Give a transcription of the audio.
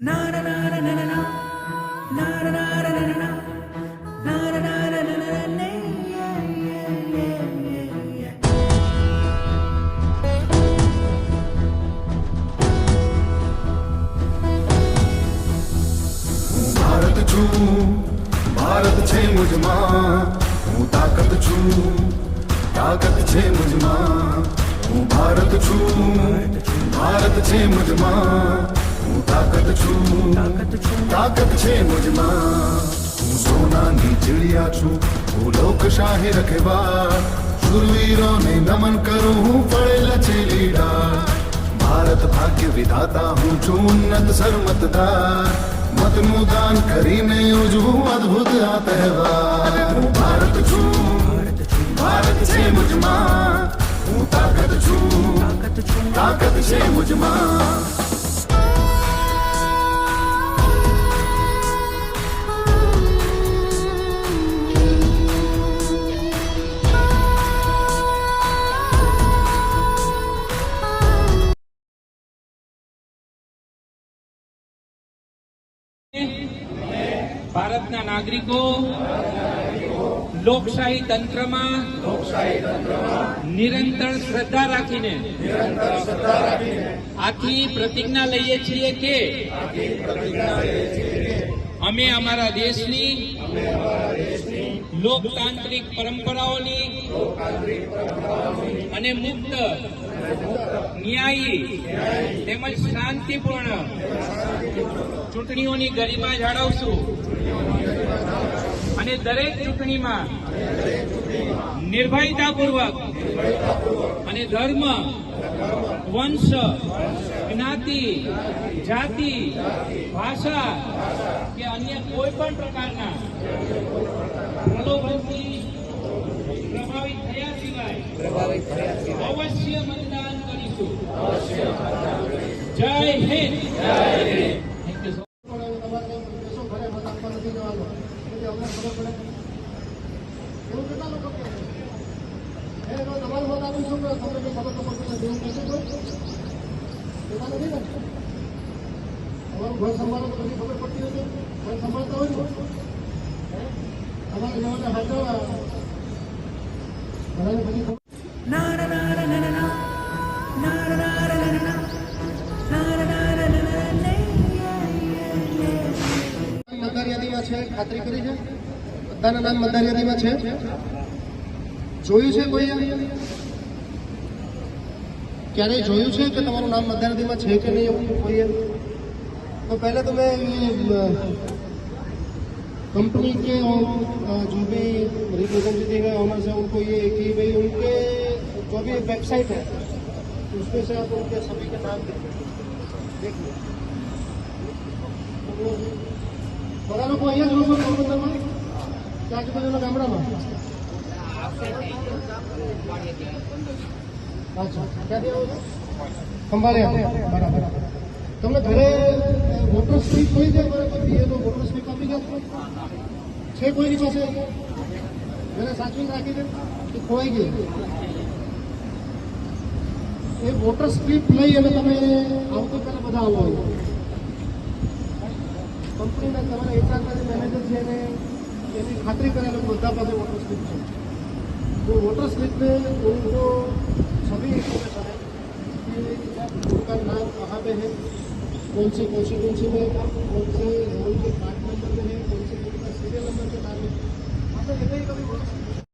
Na na na na na na na na na na na na na na na na na na Bharat છું ભારત છે મુજમાં હું તાકાત છું તાકાત છે મુજમાં હું ભારત છું ભારત છે મુજમાં હું તાકાત છું તાકાત છે મુજમાં હું સોનાની ચિડિયા છું હું લોકશાહી રખેવાળ શૂરવીરોને નમન કરું હું પડેલા છે લીડા ભારત ભાગ્ય વિધાતા હું છું ઉન્નત સરમતદાર मतनु दान करीने उजवू अद्भुत आ तहेवार હું ભારત છું ભારત છે મુજમાં હું તાકાત છું તાકાત છે મુજમાં ભારતના નાગરિકો લોકશાહી તંત્રમાં નિરંતર શ્રદ્ધા રાખીને આથી પ્રતિજ્ઞા લઈએ છીએ કે અમે અમારા દેશની લોકતાંત્રિક પરંપરાઓની અને મુક્ત ન્યાયી તેમજ શાંતિપૂર્ણ ચૂંટણીઓની ગરિમા જાળવશું અને દરેક ચૂંટણીમાં નિર્ભયતાપૂર્વક અને ધર્મ વંશ જ્ઞાતિ જાતિ ભાષા કે અન્ય કોઈ પણ પ્રકારના પ્રલોભનથી પ્રભાવિત થયા સિવાય અવશ્ય મતદાન કરીશું. જય હિન્દ. ઘર સંભાળો તો બધી ખબર પડતી હોય છે. ઘર સંભાળતા હોય ને તમારે જવાના હાજર બધાને બધી ખબર na na na na na na na na na મતદાર યાદીમાં છે. ખાતરી કરી છે બધાના નામ મતદાર યાદીમાં છે. જોયું છે કોઈ ક્યારેય જોયું છે કે તમારું નામ મતદાર યાદીમાં છે કે નહીં એવું કોઈએ? तो पहले तो मैं ये कंपनी के जो भी रिप्रेजेंटेटिव है ऑनर्स है उनको ये कि भाई उनके जो भी वेबसाइट है उसमें से आप उनके सभी के नाम देखिए. બધા લોકો અહીંયા જ રહો છો પોરબંદરમાં કે આજુબાજુના ગામડામાં? અચ્છા, ક્યાંથી આવો છો? ખંભાળિયા. બરાબર. તમને ઘરે વોટર સ્લીપ હોય છે? બરાબર, તો વોટર સ્લીપ આપી ગયા છે કોઈની પાસે? ઘરે સાચવીને રાખી દે કે ખોવાઈ ગઈ? એ વોટર સ્લીપ લઈ અને તમે આવતીકાલે બધા આવો. કંપનીના તમારા એચઆરના જે મેનેજર છે એને એની ખાતરી કરેલું બધા પાસે वोटर स्लिप है. तो वोटर स्लिप में उनको सभी इन्फॉर्मेशन है कि उनका नाम कहाँ पे है, कौन सी कॉन्स्टिट्यूंसी में, कौन से रोल के पार्ट नंबर में है, कौन से उनका सीरियल नंबर के नाम है. आपने कभी